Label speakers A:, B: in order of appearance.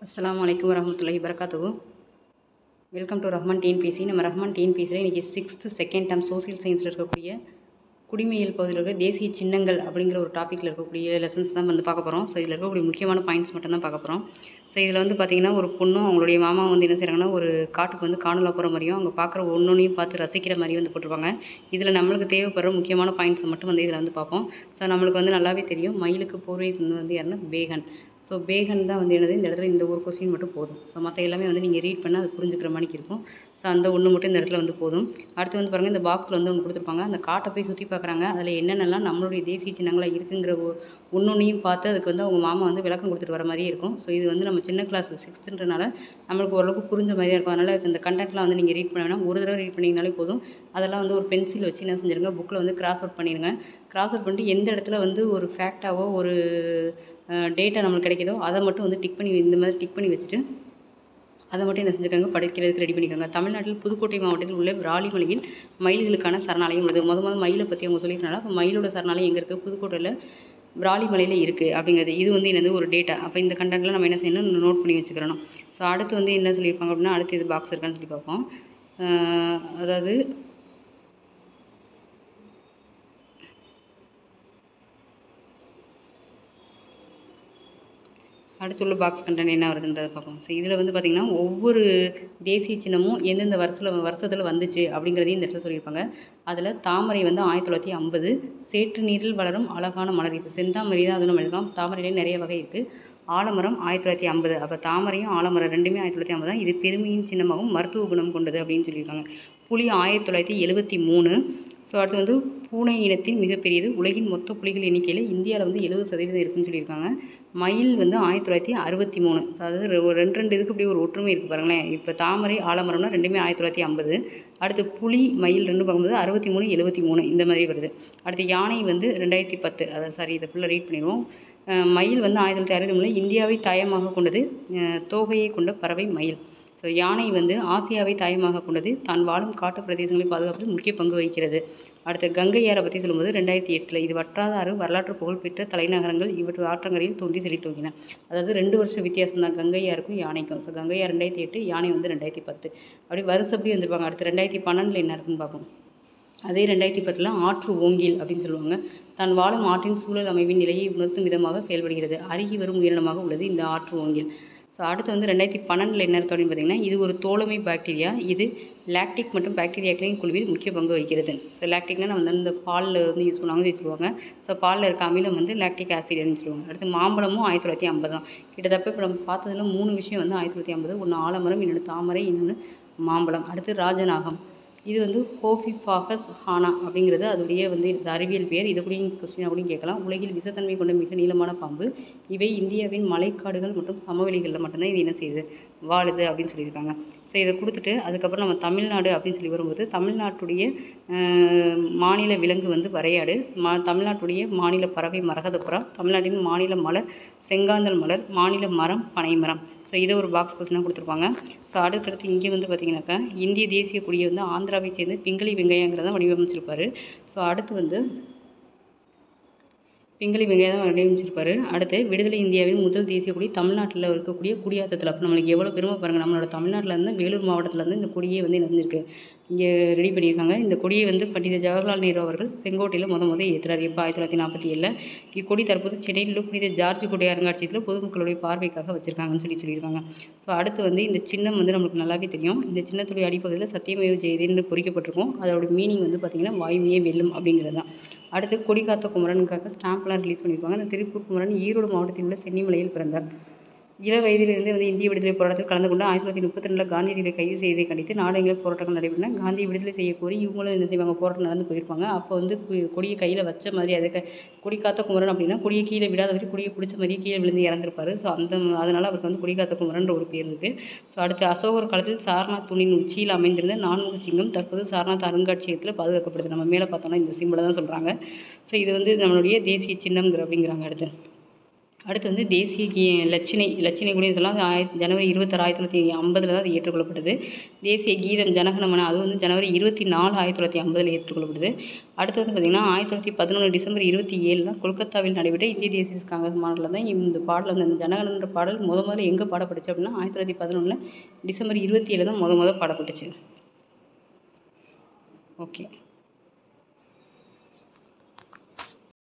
A: அஸ்ஸலாமு அலைக்கும் வரஹ்மத்துல்லாஹி வபரகாத்துஹு. Welcome to Rahman TNPSC. நம்ம ரஹ்மான் டிஎன்பிஎஸ்சியில் இன்றைக்கி 6th செகண்ட் டேர்ம் சோசியல் சயின்ஸில் இருக்கக்கூடிய குடிமையியல் பகுதியில் இருக்கிற தேசிய சின்னங்கள் அப்படிங்கிற ஒரு டாப்பிக்கில் இருக்கக்கூடிய லெசன்ஸ் தான் வந்து பார்க்க போகிறோம். ஸோ இதில் இருக்கக்கூடிய முக்கியமான பாயிண்ட்ஸ் மட்டும் தான் பார்க்க போகிறோம். ஸோ இதில் வந்து பார்த்திங்கன்னா ஒரு பொண்ணும் அவங்களுடைய மாமா வந்து என்ன செய்கிறாங்கன்னா ஒரு காட்டுக்கு வந்து காணொலா போகிற மாதிரியும் அவங்க பார்க்குற ஒன்றொன்றையும் பார்த்து ரசிக்கிற மாதிரியும் வந்து போட்டிருப்பாங்க. இதில் நம்மளுக்கு தேவைப்படுற முக்கியமான பாயிண்ட்ஸை மட்டும் வந்து இதில் வந்து பார்ப்போம். ஸோ நம்மளுக்கு வந்து நல்லாவே தெரியும் மயிலுக்கு போர்வை வந்து யாருன்னா பேகன். ஸோ பேகன் தான் வந்து என்னது இந்த இடத்துல இந்த ஒரு கொஸ்டின் மட்டும் போதும். ஸோ மற்ற எல்லாமே வந்து நீங்கள் ரீட் பண்ணால் அது புரிஞ்சுக்கிற மாதிரி இருக்கும். ஸோ அந்த ஒன்று மட்டும் இந்த இடத்துல வந்து போதும். அடுத்து வந்து பாருங்கள், இந்த பாக்ஸில் வந்து ஒன்று கொடுத்துருப்பாங்க. அந்த காட்டை போய் சுற்றி பார்க்குறாங்க. அதில் என்னென்னலாம் நம்மளுடைய தேசிய சின்னங்களாக இருக்குங்கிற ஒன்றொன்றையும் பார்த்து அதுக்கு வந்து அவங்க மாமா வந்து விளக்கம் கொடுத்துட்டு வர மாதிரியே இருக்கும். ஸோ இது வந்து நம்ம சின்ன கிளாஸ் 6ன்றனால நம்மளுக்கு ஓரளவுக்கு புரிஞ்ச மாதிரியே இருக்கும். அதனால் இந்த கண்டென்ட்லாம் வந்து நீங்கள் ரீட் பண்ண வேணாம், ஒரு தடவை ரீட் பண்ணிங்கனாலே போதும். அதெல்லாம் வந்து ஒரு பென்சில் வச்சு என்ன செஞ்சுருங்க, புக்கில் வந்து கிராஸ் அவுட் பண்ணிடுங்க. கிராஸ் அவுட் பண்ணிட்டு எந்த இடத்துல வந்து ஒரு ஃபேக்டாவோ ஒரு டேட்டா நம்மளுக்கு கிடைக்குதோ அதை மட்டும் வந்து டிக் பண்ணி இந்த மாதிரி டிக் பண்ணி வச்சுட்டு அதை மட்டும் என்ன செஞ்சுக்கோங்க, படிக்கிறதுக்கு ரெடி பண்ணிக்கோங்க. தமிழ்நாட்டில் புதுக்கோட்டை மாவட்டத்தில் உள்ள விராலிமலையில் மயில்களுக்கான சரணாலயம் உள்ளது. முதல் மயிலை பற்றி அவங்க சொல்லியிருக்கனால அப்போ மயிலோட சரணாலயம் எங்கே இருக்குது, புதுக்கோட்டையில் விராலிமலையில் இருக்குது அப்படிங்கிறது. இது வந்து என்னது ஒரு டேட்டா. அப்போ இந்த கண்டென்ட்லாம் நம்ம என்ன செய்யணும், நோட் பண்ணி வச்சுக்கிறணும். ஸோ அடுத்து வந்து என்ன சொல்லியிருப்பாங்க அப்படின்னா, அடுத்து இது பாக்ஸ் இருக்கான்னு சொல்லி பார்ப்போம். அதாவது அடுத்துள்ள பாக்ஸ் கண்டென்ட் என்ன வருதுன்றதை பார்ப்போம். ஸோ இதில் வந்து பார்த்திங்கன்னா ஒவ்வொரு தேசிய சின்னமும் எந்தெந்த வருஷத்தில் வந்துச்சு அப்படிங்கிறதையும் இந்த இடத்துல சொல்லியிருப்பாங்க. அதில் தாமரை வந்து 1950, சேற்று நீரில் வளரும் அழகான மலர், இது செந்தாமரை தான். அது நம்ம எழுதலாம். தாமரையிலே நிறைய வகை இருக்குது. ஆலமரம் 1950. அப்போ தாமரையும் ஆலமரம் ரெண்டுமே 1950 தான். இது பெருமையின் சின்னமாகவும் மருத்துவ குணம் கொண்டது அப்படின்னு சொல்லியிருக்காங்க. புலி 1973. ஸோ அடுத்து வந்து பூனை இனத்தின் மிகப்பெரியது. உலகின் மொத்த புலிகள் எண்ணிக்கையில் இந்தியாவில் வந்து 70% இருக்குதுன்னு சொல்லியிருக்காங்க. மயில் வந்து 1963. அதாவது ஒரு ரெண்டு இதுக்கு இப்படி ஒரு ஒற்றுமை இருக்குது பாருங்களேன். இப்போ தாமரை ஆலமரம்னா ரெண்டுமே 1950. அடுத்து புலி மயில் ரெண்டும் பார்க்கும்போது 63, 73 இந்த மாதிரி வருது. அடுத்து யானை வந்து 2010. அதை சாரி, இதை ஃபுல்லாக ரீட் பண்ணிடுவோம். மயில் வந்து 1963 இந்தியாவை தாயமாக கொண்டது. தோகையை கொண்ட பறவை மயில். ஸோ யானை வந்து ஆசியாவை தாயமாக கொண்டது. தான் வாழும் காட்டு பிரதேசங்களை பாதுகாப்பதில் முக்கிய பங்கு வகிக்கிறது. அடுத்து கங்கை ஆறை பற்றி சொல்லும்போது 2008. இது வற்றாத ஆறு, வரலாற்று புகழ்பெற்ற தலைநகரங்கள் இவற்றை ஆற்றங்கரையில் தோன்றி செழித்தோங்கின. அதாவது 2 வருஷம் வித்தியாசம் தான் கங்கை ஆறுக்கும் யானைக்கும். ஸோ கங்கை ஆறு 2008, யானை வந்து 2010. அப்படி வருஷப்படி வந்திருப்பாங்க. அடுத்து 2012 என்ன இருக்குன்னு பார்ப்போம். அதே 2010 ஆற்று ஓங்கில் அப்படின்னு சொல்லுவாங்க. தான் வாழும் ஆற்றின் சூழல் அமைவின் நிலையை உணர்த்தும் விதமாக செயல்படுகிறது. அருகி வரும் உயிரினமாக உள்ளது இந்த ஆற்று ஓங்கில். ஸோ அடுத்து வந்து 2012 என்ன இருக்குது அப்படின்னு பார்த்தீங்கன்னா, இது ஒரு தோழமை பாக்டீரியா. இது லாக்டிக் மற்றும் பாக்டீரியாக்களின் குழுவில் முக்கிய பங்கு வகிக்கிறது. ஸோ லாக்டிக்னா நம்ம வந்து இந்த பாலில் வந்து யூஸ் பண்ணுவாங்க சொல்லுவாங்க. ஸோ பாலில் இருக்க அமிலம் வந்து லாக்டிக் ஆசிட்னு சொல்லுவாங்க. அடுத்து மாம்பழமும் 1950 தான். கிட்டத்தட்ட இப்போ நம்ம பார்த்ததுல 3 விஷயம் வந்து 1950. ஒன்று ஆலமரம், இன்னொன்று தாமரை, இன்னொன்று மாம்பழம். அடுத்து ராஜநாகம். இது வந்து ஹோஃபிஃபாகஸ் ஹானா அப்படிங்கிறது அதோடைய வந்து அறிவியல் பெயர். இதை கூட கொஸ்டினாக கூட கேட்கலாம். உலகில் விஷத்தன்மை கொண்ட மிக நீளமான பாம்பு. இவை இந்தியாவின் மலைக்காடுகள் மற்றும் சமவெளிகளில் மட்டும்தான் இது என்ன செய்யுது, வாழுது அப்படின்னு சொல்லியிருக்காங்க. ஸோ இதை கொடுத்துட்டு அதுக்கப்புறம் நம்ம தமிழ்நாடு அப்படின்னு சொல்லி வரும்போது தமிழ்நாட்டுடைய மாநில விலங்கு வந்து வரையாடு. தமிழ்நாட்டுடைய மாநில பறவை மரகதப்புறா. தமிழ்நாட்டின் மாநில மலர் செங்காந்தல் மலர். மாநில மரம் பனைமரம். ஸோ இதை ஒரு பாக்ஸ் கொஸ்டினாக கொடுத்துருப்பாங்க. ஸோ அடுத்தடுத்து இங்கே வந்து பார்த்திங்கனாக்கா இந்திய தேசிய கொடியை வந்து ஆந்திராவை சேர்ந்து பிங்களி வெங்காயங்கிறத வடிவமைச்சிருப்பார். ஸோ அடுத்து வந்து பிங்களி வெங்காயம் தான் வடிவமைச்சிருப்பார். அடுத்து விடுதலை இந்தியாவின் முதல் தேசிய கொடி தமிழ்நாட்டில் இருக்கக்கூடிய குடியாத்தத்தில். அப்போ நம்மளுக்கு எவ்வளோ பெருமை பாருங்கள். நம்மளோட தமிழ்நாட்டில் இருந்து வேலூர் மாவட்டத்தில் இருந்து இந்த கொடியே வந்து நடந்திருக்கு, இங்கே ரெடி பண்ணியிருக்காங்க. இந்த கொடியை வந்து பண்டித ஜவஹர்லால் நேரு அவர்கள் செங்கோட்டையில் முதல் ஏற்றுறாரு. இப்போ 1947. இக்கொடி தற்போது சென்னையில் உள்ள புனித ஜார்ஜ் கோட்டை அருங்காட்சியகத்தில் பொதுமக்களுடைய பார்வைக்காக வச்சுருக்காங்கன்னு சொல்லியிருக்காங்க. ஸோ அடுத்து வந்து இந்த சின்னம் வந்து நம்மளுக்கு நல்லாவே தெரியும். இந்த சின்னத்துடைய அடிப்பகுதியில் சத்தியமேவ ஜெயதேன்னு பொறிக்கப்பட்டிருக்கும். அதோட மீனிங் வந்து பார்த்திங்கன்னா வாய்மையே வெல்லும் அப்படிங்கிறது தான். அடுத்து கொடி காத்த குமரனுக்காக ஸ்டாம்ப்லாம் ரிலீஸ் பண்ணியிருப்பாங்க. இந்த திருப்பூர் குமரன் ஈரோடு மாவட்டத்தில் உள்ள சென்னிமலையில் பிறந்தார். இள வயதிலிருந்தே வந்து இந்திய விடுதலை போராட்டத்தில் கலந்து கொண்டு 1932 காந்தியடிகளை கைது செய்ததை கண்டித்து நாடெங்கிலும் போராட்டங்கள் நடைபெற்றன. காந்தியை விடுதலை செய்ய கோரி இவங்களும் என்ன செய்வாங்க, போராட்டம் நடந்து போயிருப்பாங்க. அப்போ வந்து கொடியை கையில் வச்ச மாதிரி அதை கொடி காத்த குமரன் அப்படின்னா கொடியை கீழே விடாத வரை கொடியை பிடிச்ச மாதிரியே கீழே விழுந்து இறந்துருப்பார். ஸோ அதனால் அவருக்கு வந்து கொடி காத்த குமரன்ற ஒரு பேர் இருக்குது. ஸோ அடுத்து அசோகர் காலத்தில் சாரநாத் தூணின் உச்சியில் அமைந்திருந்த 4 சிங்கம் தற்போது சாரநாத் அருங்காட்சியகத்தில் பாதுகாக்கப்படுது. நம்ம மேலே பார்த்தோம்னா இந்த சிம்பிளை தான் சொல்கிறாங்க. ஸோ இது வந்து நம்மளுடைய தேசிய சின்னம்ங்கிற அப்படிங்கிறாங்க. அடுத்து அடுத்து வந்து தேசிய இலச்சினை இலச்சினை கூட சொல்லலாம். அது ஜனவரி 26 1950 தான் அது ஏற்றுக்கொள்ளப்பட்டது. தேசிய கீதம் ஜனகணமன அது வந்து ஜனவரி 24 1950 ஏற்றுக்கொள்ளப்படுது. அடுத்து வந்து பார்த்திங்கன்னா 1911 டிசம்பர் 27 தான் கொல்கத்தாவில் நடைபெற்ற இந்திய தேசிய காங்கிரஸ் மாநாட்டில் தான் இந்த பாடல் வந்து அந்த ஜனகணன்ற பாடல் முதல்ல எங்கே பாடப்பட்டுச்சு அப்படின்னா 1911 டிசம்பர் 27 தான் பாடப்பட்டுச்சு. ஓகே.